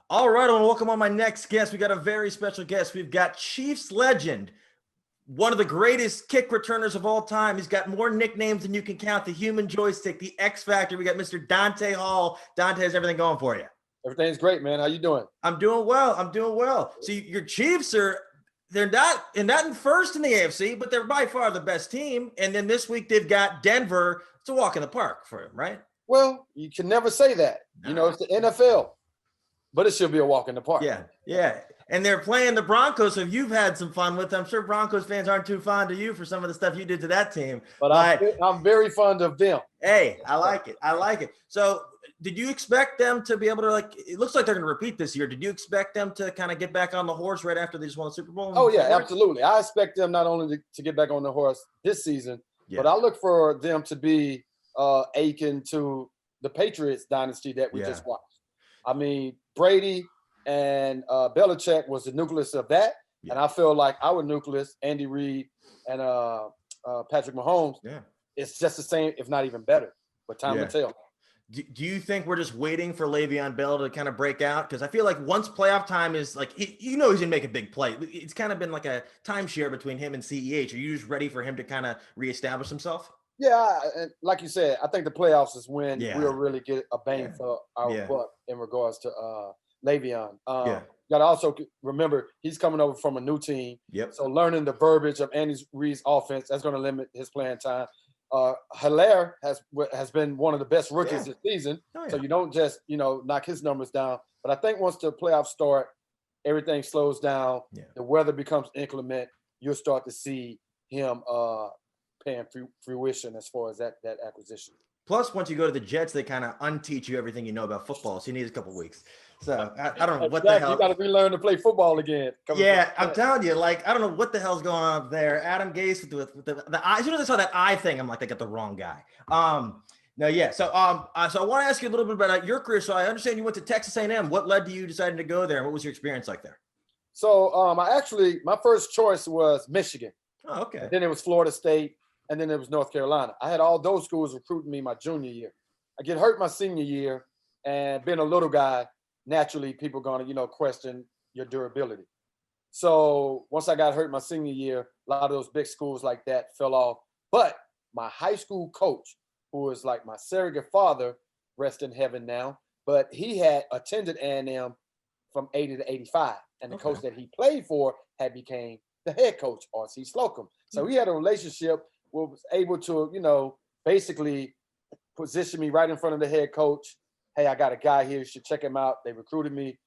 All right, I want to welcome on my next guest. We got a very special guest. We've got Chiefs legend, one of the greatest kick returners of all time. He's got more nicknames than you can count. The human joystick, the X Factor. We got Mr. Dante Hall. Dante has everything going for you. Everything's great, man. How you doing? I'm doing well. I'm doing well. So your Chiefs they're not in first in the AFC, but they're by far the best team. And then this week they've got Denver. It's a walk in the park for them, right? Well, you can never say that. It's the NFL, but it should be a walk in the park. Yeah. And they're playing the Broncos, so if you've had some fun with them, I'm sure Broncos fans aren't too fond of you for some of the stuff you did to that team. But I'm very fond of them. Hey, I like it. So did you expect them to be able to, it looks like they're going to repeat this year. Did you expect them to kind of get back on the horse right after they just won the Super Bowl? Oh, yeah, absolutely. I expect them not only to get back on the horse this season, but I look for them to be akin to the Patriots dynasty that we just watched. I mean, Brady and Belichick was the nucleus of that. Yeah. And I feel like our nucleus, Andy Reid and Patrick Mahomes, it's just the same, if not even better. But time will tell. Do you think we're just waiting for Le'Veon Bell to kind of break out? Because I feel like once playoff time is he's going to make a big play. It's kind of been like a timeshare between him and CEH. Are you just ready for him to kind of reestablish himself? Yeah, and like you said, I think the playoffs is when we'll really get a bang for our buck in regards to Le'Veon. You got to also remember he's coming over from a new team. Yep. So learning the verbiage of Andy Reid's offense, that's going to limit his playing time. Hilaire has been one of the best rookies this season. So you don't just, knock his numbers down. But I think once the playoffs start, everything slows down. The weather becomes inclement. You'll start to see him paying fruition as far as that acquisition. Plus, once you go to the Jets, they kind of unteach you everything you know about football. So you need a couple weeks. So I don't know what the hell. You got to relearn to play football again. I'm telling you, I don't know what the hell's going on up there. Adam Gase with the eye. As soon as I saw that eye thing, I'm like, they got the wrong guy. So I want to ask you a little bit about your career. So I understand you went to Texas A&M. What led to you deciding to go there? And what was your experience like there? So my first choice was Michigan. Oh, okay. And then it was Florida State. And then it was North Carolina. I had all those schools recruiting me my junior year. I get hurt my senior year, and being a little guy, naturally people going to, question your durability. So once I got hurt my senior year, a lot of those big schools like that fell off. But my high school coach, who was like my surrogate father, rest in heaven now, but he had attended A&M from 80 to 85. And the coach that he played for had became the head coach, R.C. Slocum. So he had a relationship, was able to, basically position me right in front of the head coach. Hey, I got a guy here. You should check him out. They recruited me,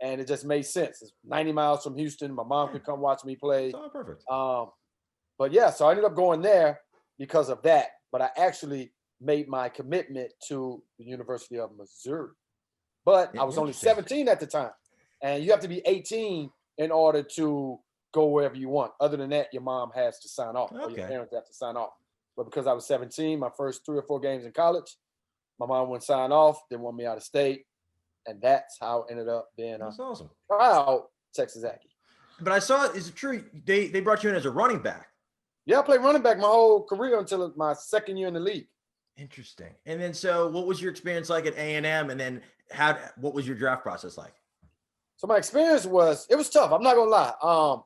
and it just made sense. It's 90 miles from Houston. My mom could come watch me play. Oh, perfect. So I ended up going there because of that. But I actually made my commitment to the University of Missouri. But I was only 17 at the time, and you have to be 18 in order to go wherever you want. Other than that, your mom has to sign off, or your parents have to sign off. But because I was 17, my first 3 or 4 games in college, my mom wouldn't sign off, didn't want me out of state, and that's how it ended up being that's awesome. Proud Texas Aggie. But I saw, is it true, they brought you in as a running back? Yeah, I played running back my whole career until my second year in the league. Interesting. And then, so what was your experience like at A&M, and then what was your draft process like? So my experience it was tough. I'm not gonna lie.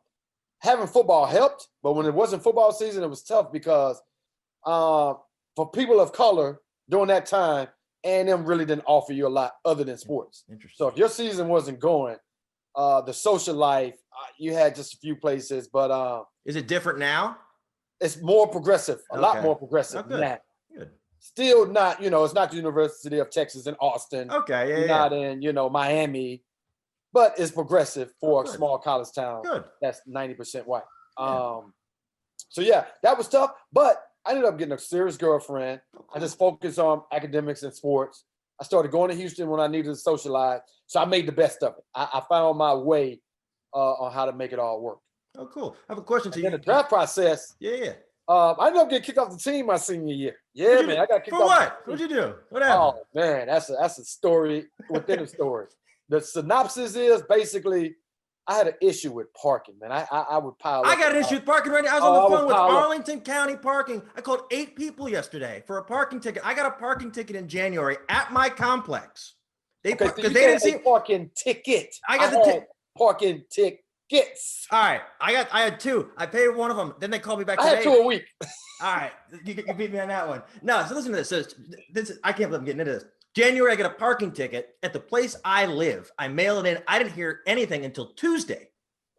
Having football helped, but when it wasn't football season, it was tough because for people of color during that time, A&M really didn't offer you a lot other than sports. Interesting. So if your season wasn't going, the social life, you had just a few places, but is it different now? It's more progressive, a lot more progressive than that. Good. Still not, it's not the University of Texas in Austin. Okay, not in, Miami. But it's progressive for a small college town that's 90% white. So that was tough. But I ended up getting a serious girlfriend. I just focused on academics and sports. I started going to Houston when I needed to socialize. So I made the best of it. I found my way on how to make it all work. Oh, cool. I have a question to you. In the draft process. Yeah. I ended up getting kicked off the team my senior year. Yeah, man. I got kicked off. For what? What'd you do? What happened? Oh, man. That's a story within a story. The synopsis is basically I had an issue with parking, man. I would pile up. I got an issue with parking right now. I was on the phone with Arlington County Parking. I called 8 people yesterday for a parking ticket. I got a parking ticket in January at my complex They Okay, so because you they didn't said see. a parking ticket. I got the had parking tickets. All right, I had two. I paid one of them. Then they called me back I had today. 2 a week. All right, you beat me on that one. No, so listen to this. So I can't believe I'm getting into this. January, I get a parking ticket at the place I live. I mail it in. I didn't hear anything until Tuesday.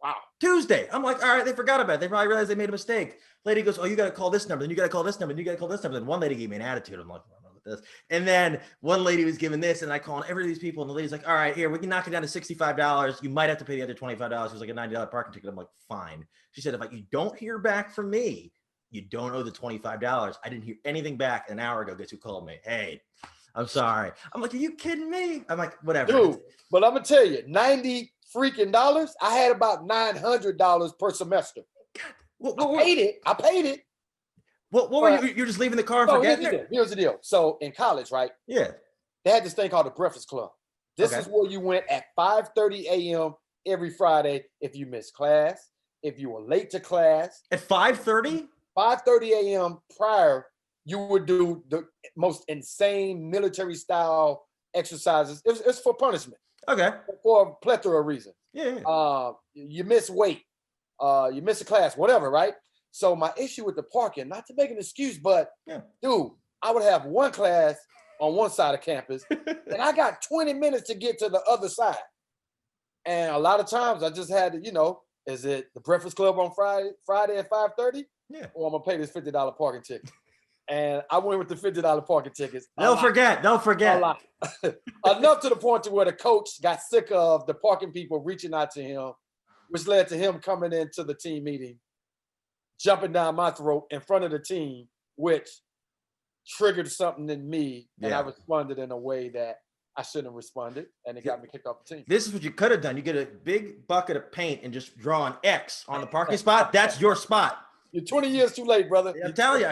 Wow. Tuesday. I'm like, all right, they forgot about it. They probably realized they made a mistake. Lady goes, oh, you got to call this number. Then you got to call this number. Then you got to call this number. Then one lady gave me an attitude. I'm like, I don't know what this. And then one lady was giving this, and I called every of these people, and the lady's like, all right, here, we can knock it down to $65. You might have to pay the other $25. It was like a $90 parking ticket. I'm like, fine. She said, if you don't hear back from me, you don't owe the $25. I didn't hear anything back an hour ago. Guess who called me? Hey, I'm sorry. I'm like, are you kidding me? I'm like, whatever. Dude, but I'm gonna tell you, $90 freaking dollars. I had about $900 per semester. God, I paid it. What were you? You're just leaving the car and forgetting it? Here's the deal. So in college, right? Yeah. They had this thing called the Breakfast Club. This is where you went at 5:30 a.m. every Friday if you missed class, if you were late to class. At 5:30? 5:30 a.m. prior, you would do the most insane military style exercises. It's for punishment. Okay. For a plethora of reasons. Yeah. You miss weight, you miss a class, whatever, right? So my issue with the parking, not to make an excuse, but dude, I would have one class on one side of campus, and I got 20 minutes to get to the other side. And a lot of times I just had to, is it the Breakfast Club on Friday at 5:30? Yeah. Or I'm gonna pay this $50 parking ticket. And I went with the $50 parking tickets. Don't forget. Enough to the point to where the coach got sick of the parking people reaching out to him, which led to him coming into the team meeting, jumping down my throat in front of the team, which triggered something in me. And I responded in a way that I shouldn't have responded, and it got me kicked off the team. This is what you could have done. You get a big bucket of paint and just draw an X on the parking spot. That's your spot. You're 20 years too late, brother. I'm telling you.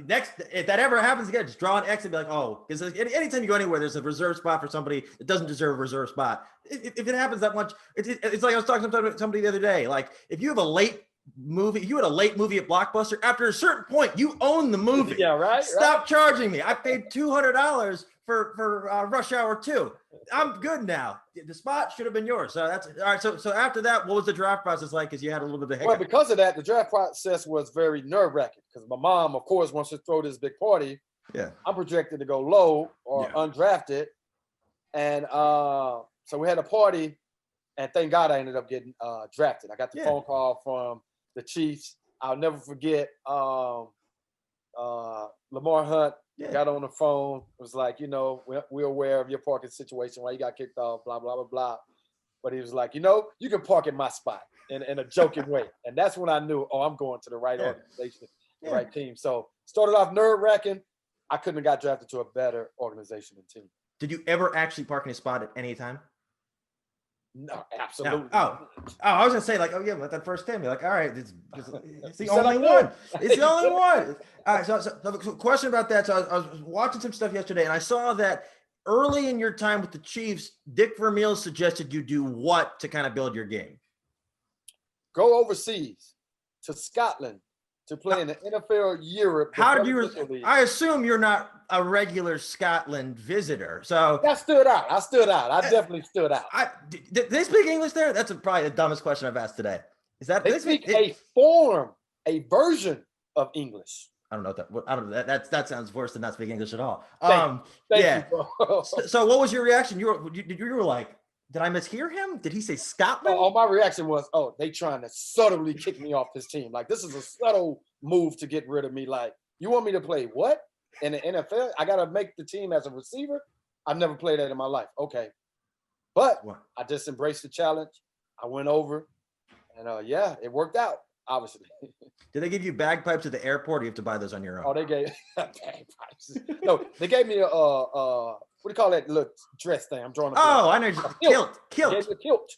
Next, if that ever happens again, just draw an X and be like, oh, because anytime you go anywhere, there's a reserved spot for somebody that doesn't deserve a reserved spot. If it happens that much, it's like I was talking to somebody the other day. Like if you have a late movie, you had a late movie at Blockbuster. After a certain point, you own the movie. Yeah, right. Stop charging me. I paid $200 for Rush Hour 2. I'm good now. The spot should have been yours. So that's all right. So after that, what was the draft process like? Because you had a little bit of hiccup. Well, because of that, the draft process was very nerve-wracking because my mom, of course, wants to throw this big party. Yeah. I'm projected to go low or undrafted. And so we had a party, and thank God I ended up getting drafted. I got the phone call from the Chiefs. I'll never forget Lamar Hunt got on the phone, was like, we're aware of your parking situation, why you got kicked off, blah, blah, blah, blah. But he was like, you can park in my spot in a joking way. And that's when I knew, I'm going to the right organization, the right team. So started off nerve-wracking. I couldn't have got drafted to a better organization and team. Did you ever actually park in a spot at any time? No, absolutely. No. I was gonna say like, that first time, you're like, all right, it's the only one. It's the only one. All right, so question about that. So I was watching some stuff yesterday, and I saw that early in your time with the Chiefs, Dick Vermeil suggested you do what to kind of build your game? Go overseas to Scotland to play in the NFL Europe. How did you? I assume you're not a regular Scotland visitor, so that stood out. I definitely stood out. Did they speak English there? That's probably the dumbest question I've asked today. Is that they speak a version of English? I don't know that. I don't know that sounds worse than not speaking English at all. Thank you, so what was your reaction? You were like, did I mishear him? Did he say Scotland? My reaction was, they trying to subtly kick me off this team. Like, this is a subtle move to get rid of me. Like, you want me to play what? In the NFL? I got to make the team as a receiver? I've never played that in my life. Okay. But I just embraced the challenge. I went over, and it worked out, obviously. Did they give you bagpipes at the airport, or you have to buy those on your own? Oh, they gave bagpipes. No, they gave me a what do you call that little dress thing? I'm drawing. I know. Kilt. Gave me a kilt.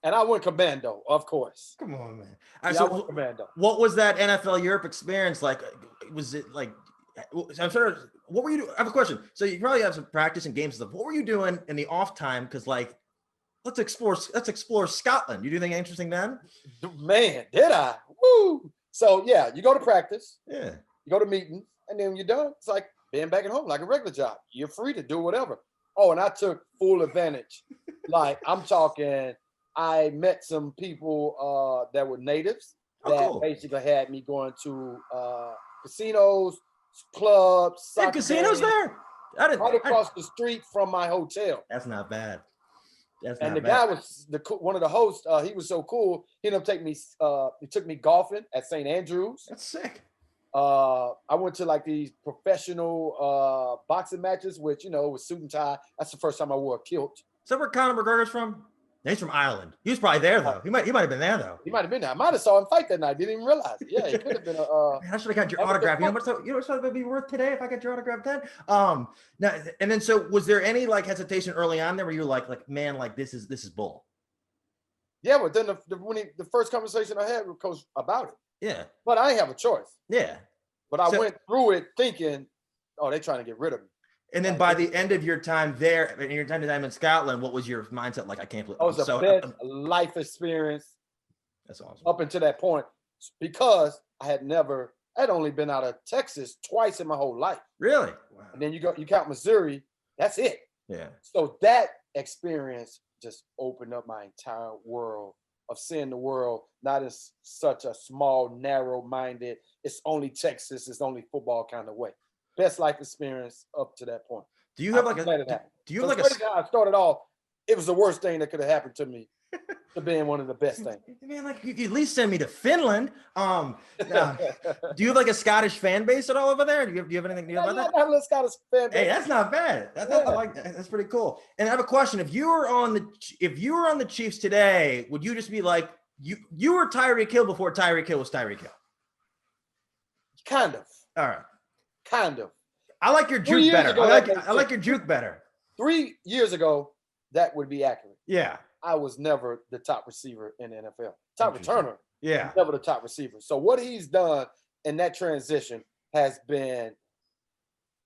And I went commando, of course. Come on, man. I went commando. What was that NFL Europe experience like? Was it like? I'm sure. What were you doing? I have a question. So you probably have some practice and games and stuff. What were you doing in the off time? Because let's explore Scotland. You do anything interesting then? Man, did I? Woo! So you go to practice. Yeah. You go to meetings, and then when you're done, it's like being back at home, like a regular job. You're free to do whatever. Oh, and I took full advantage. Like I'm talking, I met some people that were natives that cool. basically had me going to casinos, clubs, They have soccer casinos games, there? I didn't. right across the street from my hotel. That's not bad. That's And not the bad. guy was one of the hosts. He was so cool. He ended up taking me. He took me golfing at St. Andrews. That's sick. I went to like these professional boxing matches, which was suit and tie. That's the first time I wore a kilt. Is that where Conor McGregor's from? He's from Ireland. He was probably there though. He might have been there though. He might have been there. I might have saw him fight that night. Didn't even realize it. Yeah, he could have been a. Man, I should have got your autograph. You know what that would be worth today if I got your autograph then? Now, and then so was there any like hesitation early on there where you're like, man, like this is bull? Yeah, but then the first conversation I had with Coach about it. Yeah. But I ain't have a choice. Yeah. But I went through it thinking, oh, they're trying to get rid of me. And then by the end of your time there, in your time in Scotland, what was your mindset like? I can't believe it was the best life experience. That's awesome. Up until that point, because I had only been out of Texas twice in my whole life. Really? Wow. And then you count Missouri, that's it. Yeah. So that experience just opened up my entire world of seeing the world not as such a small, narrow-minded, it's only Texas, it's only football kind of way. Best life experience up to that point. Do you have like I started off, it was the worst thing that could have happened to me to being one of the best things. Man, like you at least send me to Finland. Do you have like a Scottish fan base at all over there? Do you have anything new about that? I have a little Scottish fan base. Hey, that's not bad. That's pretty cool. And I have a question. If you were on the Chiefs today, would you just be like you were Tyreek Hill before Tyreek Hill was Tyreek Hill? Kind of. All right. Kind of. I like your juke better. I like your juke better. 3 years ago, that would be accurate. Yeah. I was never the top receiver in the NFL. Top returner. Yeah. Never the top receiver. So what he's done in that transition has been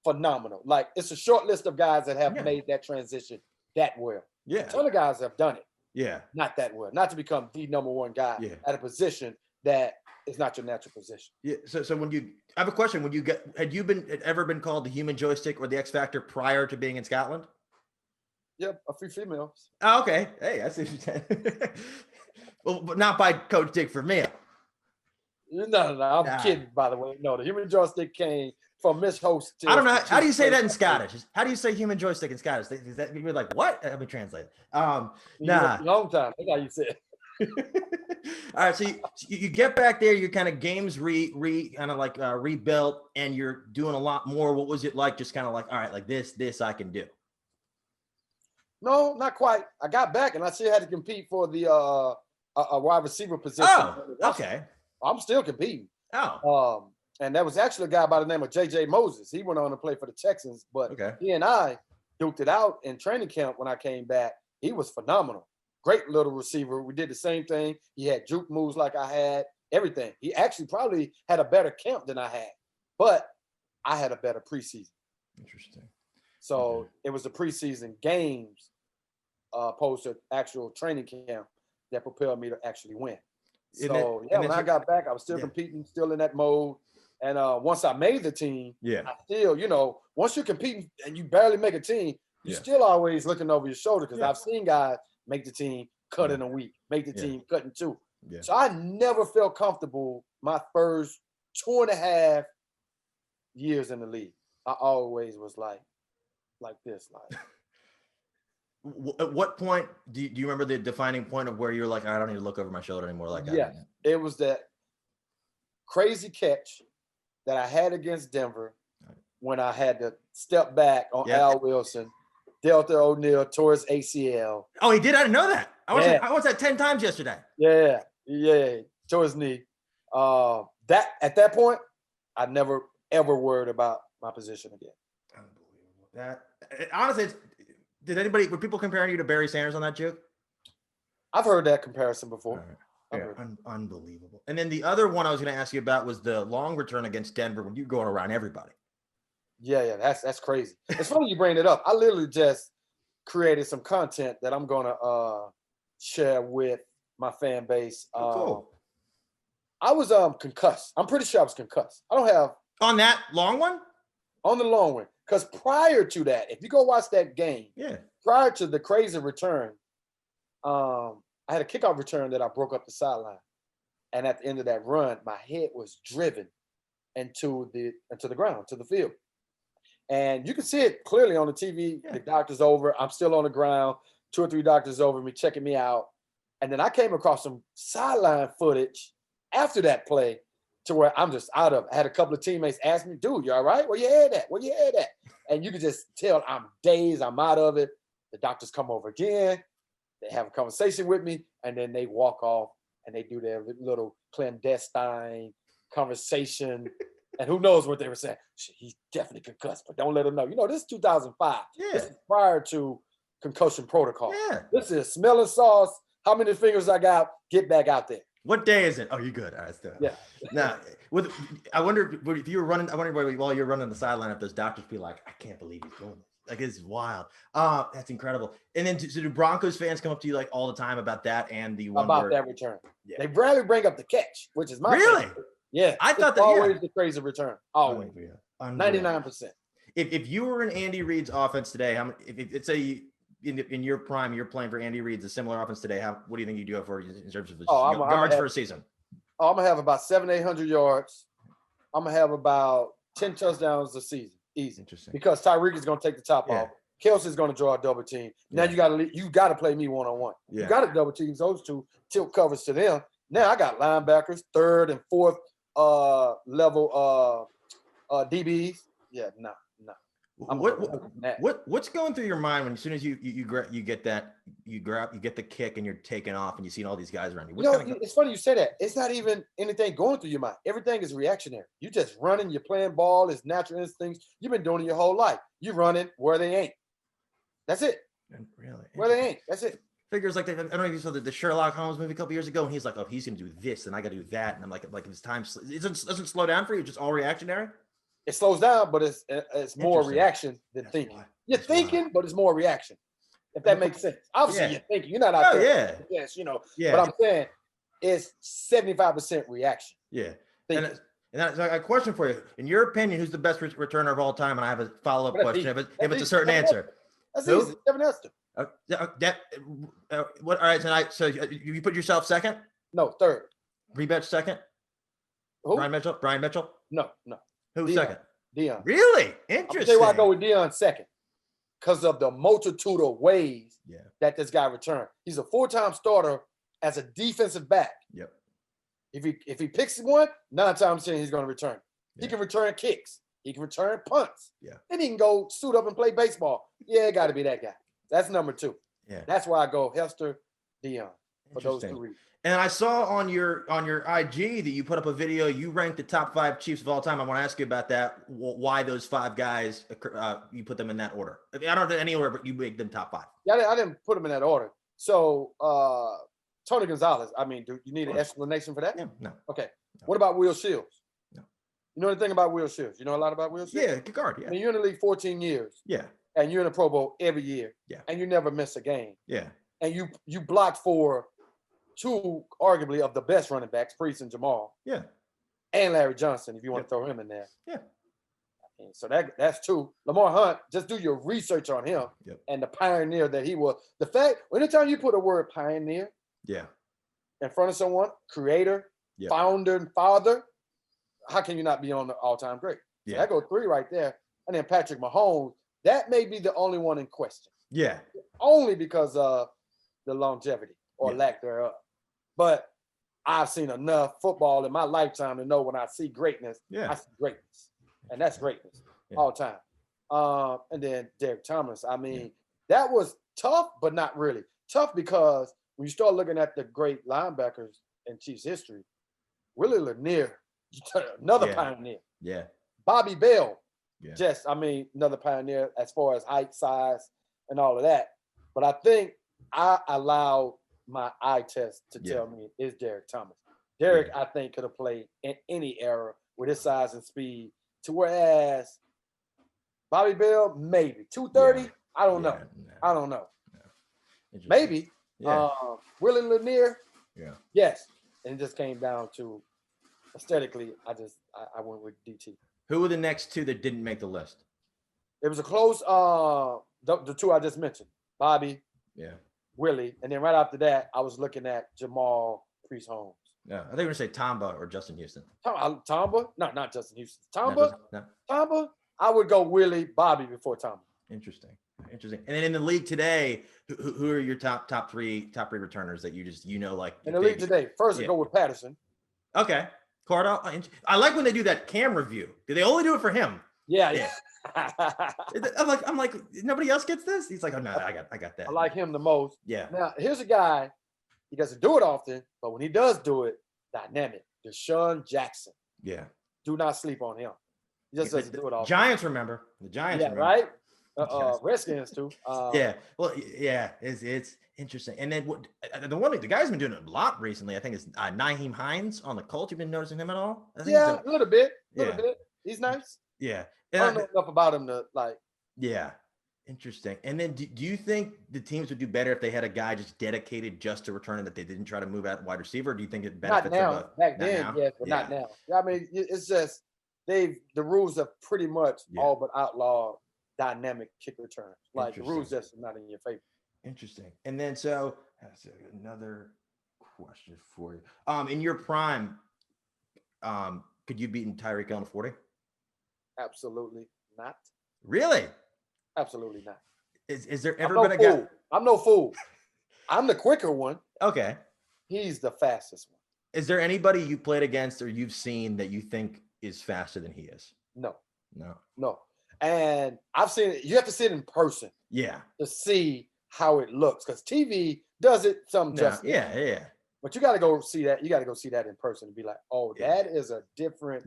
phenomenal. Like it's a short list of guys that have made that transition that well. Yeah. A ton of guys have done it. Yeah. Not that well. Not to become the number one guy at a position that is not your natural position. Yeah. So when I have a question, had you ever been called the human joystick or the X Factor prior to being in Scotland? Yep, a few females. Oh, okay. Hey, I see what you're saying. Well, but not by Coach Dick Vermeil. No. I'm kidding, by the way. No, the human joystick came from Miss Host. I don't know. How do you say that in Scottish? How do you say human joystick in Scottish? Is that you're like, what? Let me translate. Long time. That's how you say it. All right, so you get back there, your kind of games rebuilt, and you're doing a lot more. What was it like? Just kind of like, all right, like this I can do. No, not quite. I got back and I still had to compete for the a wide receiver position. Oh, okay. I'm still competing. Oh. And that was actually a guy by the name of J.J. Moses. He went on to play for the Texans, but he and I duked it out in training camp when I came back. He was phenomenal. Great little receiver. We did the same thing. He had juke moves like I had, everything. He actually probably had a better camp than I had, but I had a better preseason. Interesting. So it was the preseason games opposed to actual training camp that propelled me to actually win. So when I got back, I was still competing, still in that mode. And once I made the team, I still, once you're competing and you barely make a team, you're still always looking over your shoulder because I've seen guys make the team, cut in a week, make the team, cut in two. Yeah. So I never felt comfortable my first 2.5 years in the league. I always was like this. At what point do you remember the defining point of where you're like, I don't need to look over my shoulder anymore like that? Yeah, it was that crazy catch that I had against Denver when I had to step back on Al Wilson. Delta O'Neal tore his ACL. Oh, he did? I didn't know that. I was at 10 times yesterday. Yeah. Tore his knee. That at that point, I never ever worried about my position again. Unbelievable. Honestly, were people comparing you to Barry Sanders on that joke? I've heard that comparison before. Right. Unbelievable. And then the other one I was going to ask you about was the long return against Denver when you're going around everybody. Yeah, that's crazy. It's funny you bring it up. I literally just created some content that I'm gonna share with my fan base. Cool. I was concussed. I'm pretty sure I was concussed. I don't have on that long one. On the long one, Because prior to that, if you go watch that game, prior to the crazy return, I had a kickoff return that I broke up the sideline. And at the end of that run, my head was driven into the ground, to the field. And you can see it clearly on the TV. The doctor's over. I'm still on the ground. 2 or 3 doctors over me, checking me out. And then I came across some sideline footage after that play to where I'm just out of it. I had a couple of teammates ask me, dude, you all right? Where you head at? Where you head at? And you could just tell I'm dazed. I'm out of it. The doctors come over again. They have a conversation with me, and then they walk off and they do their little clandestine conversation. And who knows what they were saying? He's definitely concussed, but don't let him know. You know, this is 2005. This is prior to concussion protocol. This is smelling sauce. How many fingers I got? Get back out there. What day is it? Oh, you're good. All right, still. Now, I wonder if you were running. I wonder while you're running the sideline, if those doctors be like, "I can't believe he's doing this. Like, it's wild." That's incredible. And then, so do Broncos fans come up to you like all the time about that and the one about that return? They rarely bring up the catch, which is my favorite. Yeah, I thought that always the crazy return. Always, 99%. If you were in Andy Reid's offense today, how many? If it's a in your prime, you're playing for Andy Reid's a similar offense today. What do you think you do for in terms of yards for a season? I'm gonna have about 700-800 yards. I'm gonna have about 10 touchdowns a season, easy. Interesting. Because Tyreek is gonna take the top off. Kelsey's gonna draw a double team. Now you gotta play me one-on-one. You gotta double team those two, tilt covers to them. Now I got linebackers, 3rd and 4th level DBs. Yeah, no. What's going through your mind when as soon as you get the kick and you're taking off and you see all these guys around you? It's funny you say that. It's not even anything going through your mind. Everything is reactionary. You just running, you're playing ball, it's natural instincts. You've been doing it your whole life. You're running where they ain't. That's it. Really? Where they ain't. That's it. Figures like I don't know if you saw the Sherlock Holmes movie a couple years ago, and he's like, "Oh, he's gonna do this, and I gotta do that," and I'm like if his time doesn't slow down for you, just all reactionary. It slows down, but it's more reaction than thinking. You're thinking, but it's more reaction. If that makes sense. Obviously, you're thinking. You're not out there. Yes, But I'm saying it's 75% reaction. And that's a question for you. In your opinion, who's the best returner of all time? And I have a follow-up question if it's a certain answer. That's easy. Devin Hester. What? All right, tonight. So you put yourself second? No, 3rd. Rebetch second? Who? Brian Mitchell? No. Who's second? Dion. Really? Interesting. I'll tell you why I go with Dion second. Because of the multitude of ways that this guy returned. He's a full-time starter as a defensive back. If he picks one, 9 times 10 he's going to return. He can return kicks. He can return punts. Then he can go suit up and play baseball. It got to be that guy. That's number 2. That's why I go Hester, Dion for those 2 reasons. And I saw on your IG that you put up a video. You ranked the top 5 Chiefs of all time. I want to ask you about that. Why those 5 guys? You put them in that order. I don't know any order, but you make them top 5. Yeah, I didn't put them in that order. So Tony Gonzalez. I mean, do you need an explanation for that? No. Okay. What about Will Shields? No. You know anything about Will Shields? You know a lot about Will Shields? Yeah, good guard. Yeah. I mean, you're in the league 14 years. Yeah. And you're in the Pro Bowl every year. Yeah. And you never miss a game. Yeah. And you blocked for 2 arguably of the best running backs, Priest and Jamal. Yeah. And Larry Johnson, if you want to throw him in there. Yeah. And so that's 2. Lamar Hunt, just do your research on him and the pioneer that he was. The fact, anytime you put a word pioneer in front of someone, creator, founder, and father, how can you not be on the all-time great? So that goes 3 right there. And then Patrick Mahomes, that may be the only one in question. Yeah. Only because of the longevity or lack thereof. But I've seen enough football in my lifetime to know when I see greatness, I see greatness. And that's greatness all time. And then Derek Thomas. I mean, that was tough, but not really. Tough because when you start looking at the great linebackers in Chiefs history, Willie Lanier, another pioneer. Yeah. Bobby Bell, another pioneer as far as height, size, and all of that. But I think I allowed my eye test to tell me it's Derek Thomas. Derek, I think, could have played in any era with his size and speed. To whereas Bobby Bell, maybe 230. I don't know. I don't know. Maybe. Willie Lanier. Yes. And it just came down to aesthetically. I went with DT. Who were the next 2 that didn't make the list? It was a close. The two I just mentioned, Bobby, Yeah. Willie, and then right after that, I was looking at Jamal Priest Holmes. Yeah. I think we're gonna say Tamba or Justin Houston. Tamba? No, not Justin Houston. No. Tamba? I would go Willie, Bobby before Tamba. Interesting. And then in the league today, who are your top three returners that like in the league today? First, I go with Patterson. Okay, Cardell. I like when they do that camera view. Do they only do it for him? Yeah. I'm like, nobody else gets this. He's like, oh no, I got that. I like him the most. Yeah. Now here's a guy. He doesn't do it often, but when he does do it, dynamic. Deshaun Jackson. Yeah. Do not sleep on him. He just doesn't do it often. Giants remember. The Giants. Yeah, remember. right. Redskins too. Yeah. Well, yeah. It's interesting. And then the guy's been doing it a lot recently. I think it's Nyheim Hines on the Colts. You've been noticing him at all? Yeah, a little bit. He's nice. Yeah. I don't know enough about him to like. Yeah. Interesting. And then do you think the teams would do better if they had a guy just dedicated just to returning, that they didn't try to move out wide receiver? Or do you think it benefits not now? them? Back then, yes, but not now. I mean, it's just the rules have pretty much all but outlawed dynamic kick returns. Like the rules just not in your favor. Interesting. And then so another question for you. In your prime, could you beat Tyreek Hill in 40? Absolutely not. Really? Absolutely not. Is there ever been a guy? I'm no fool. I'm the quicker one. Okay. He's the fastest one. Is there anybody you played against or you've seen that you think is faster than he is? No. No. And I've seen it. You have to see it in person. Yeah. To see how it looks, because TV does it some justice. Yeah. But you got to go see that. You got to go see that in person and be like, oh, that is a different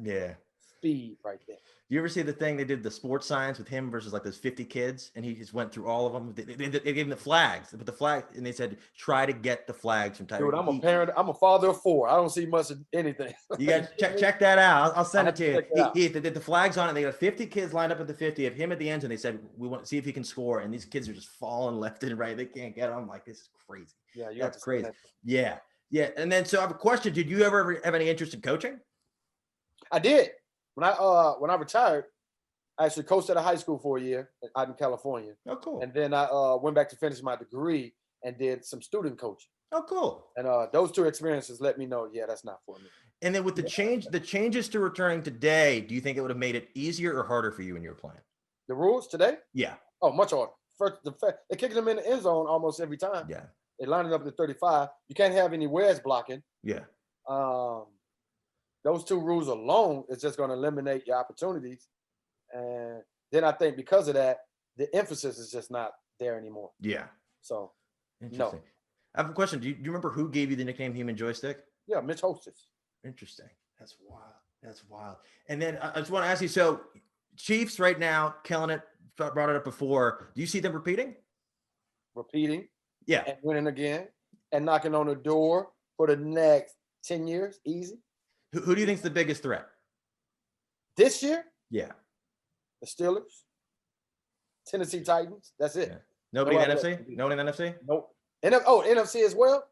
speed right there. You ever see the thing they did, the sports science with him versus like those 50 kids, and he just went through all of them. They gave him the flags, but the flag, and they said try to get the flags from Tyreek. Dude, I'm a parent. I'm a father of 4. I don't see much of anything. You got check that out. I'll send it to you. They did the flags on it. They got 50 kids lined up at the 50 of him at the end, and they said we want to see if he can score. And these kids are just falling left and right. They can't get him. I'm like, this is crazy. Yeah, that's crazy. Yeah. And then so I have a question. Did you ever have any interest in coaching? I did. When I retired, I actually coached at a high school for a year out in California. Oh, cool. And then I went back to finish my degree and did some student coaching. Oh, cool. And those two experiences let me know, that's not for me. And then with the changes to returning today, do you think it would have made it easier or harder for you when you were playing? The rules today? Yeah. Oh, much harder. First, they're kicking them in the end zone almost every time. Yeah. They line it up to 35. You can't have any wedge blocking. Yeah. Those two rules alone is just going to eliminate your opportunities. And then I think because of that, the emphasis is just not there anymore. Yeah. So, interesting. No. I have a question. Do you remember who gave you the nickname Human Joystick? Yeah, Mitch Hostess. Interesting. That's wild. And then I just want to ask you, so Chiefs right now, killing it, brought it up before. Do you see them repeating? Yeah. And winning again and knocking on the door for the next 10 years, easy. Who do you think is the biggest threat? This year? Yeah. The Steelers, Tennessee Titans. That's it. Yeah. Nobody in the NFC? Nobody in the NFC? Nope. NFC as well?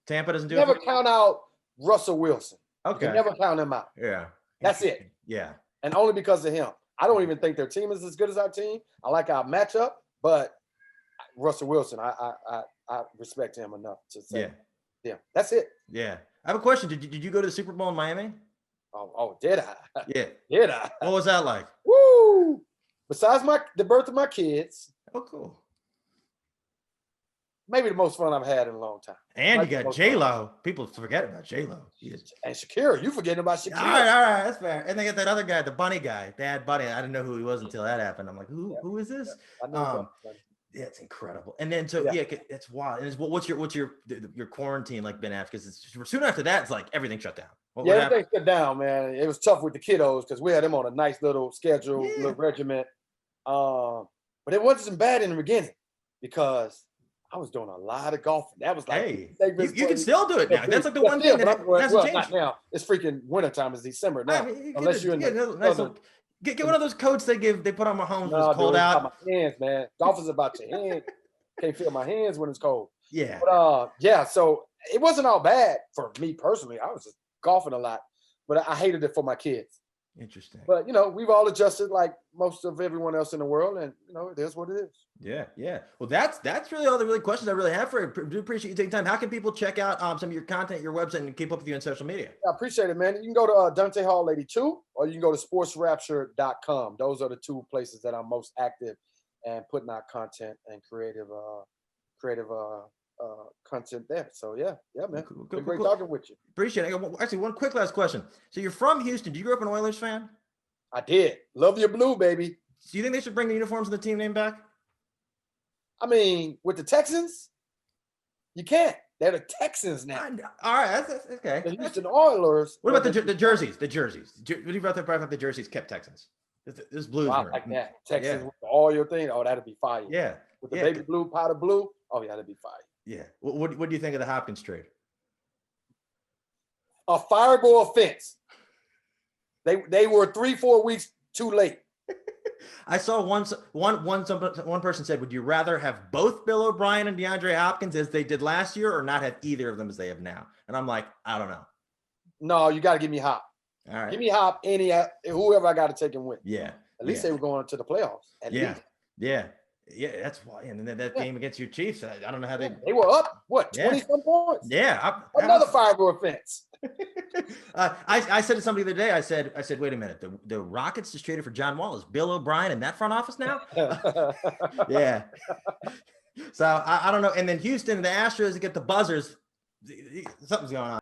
Tampa doesn't do never count out Russell Wilson. Okay. You never count him out. Yeah. That's it. Yeah. And only because of him. I don't even think their team is as good as our team. I like our matchup, but Russell Wilson, I respect him enough to say, yeah, that's it. Yeah. I have a question. Did you go to the Super Bowl in Miami? Oh, did I? Yeah. Did I? What was that like? Woo! Besides the birth of my kids. Oh, cool. Maybe the most fun I've had in a long time. And you got J-Lo. People forget about J-Lo. And Shakira. You forgetting about Shakira. All right. That's fair. And they got that other guy, the bunny guy, Dad Bunny. I didn't know who he was until that happened. I'm like, who is this? Yeah, yeah, it's incredible. And then it's wild. And what's your quarantine like been after? Because soon after that, it's like everything shut down. Everything shut down, man. It was tough with the kiddos because we had them on a nice little schedule, little regiment. But it wasn't bad in the beginning because I was doing a lot of golfing. That was like, you can still do it now. That's like the one thing that hasn't changed. Not now. It's freaking wintertime. It's December now. Unless you're in the Get one of those coats they put on Mahomes when it's cold out. My hands, man. Golf is about your hands. Can't feel my hands when it's cold. Yeah. But so it wasn't all bad for me personally. I was just golfing a lot, but I hated it for my kids. Interesting. But, you know, we've all adjusted like most of everyone else in the world. And, you know, it is what it is. Yeah, yeah. Well, that's really all the really questions I really have for you. Do appreciate you taking time. How can people check out some of your content, your website, and keep up with you on social media? I appreciate it, man. You can go to Dante Hall 82, or you can go to sportsrapture.com. Those are the two places that I'm most active and putting out content and creative content there. So yeah, man. Cool, Been great talking with you. Appreciate it. Actually, one quick last question. So you're from Houston. Do you grow up an Oilers fan? I did. Love your blue, baby. Do you think they should bring the uniforms and the team name back? I mean, with the Texans, you can't. They're the Texans now. All right, that's okay. The Houston Oilers. What about the jerseys? The jerseys. What do you about the jerseys kept Texans? This blues. Wow, like that. Texans with all your thing. Oh, that'd be fire. Yeah. With the baby blue, powder blue. Oh yeah, that'd be fire. Yeah. What do you think of the Hopkins trade? A fireable offense. They were 3-4 weeks too late. I saw one person said, would you rather have both Bill O'Brien and DeAndre Hopkins as they did last year, or not have either of them as they have now? And I'm like, I don't know. No, you got to give me Hop. All right. Give me Hop, whoever I got to take him with. Yeah. At least they were going to the playoffs. At least. Yeah. Yeah, that's why. And then that game against your Chiefs, I don't know how they were up. What, 20-some points? Yeah, another fireable offense. I said to somebody the other day. I said, wait a minute. The Rockets just traded for John Wall. Is Bill O'Brien in that front office now? Yeah. So I don't know. And then Houston, the Astros get the buzzers. Something's going on.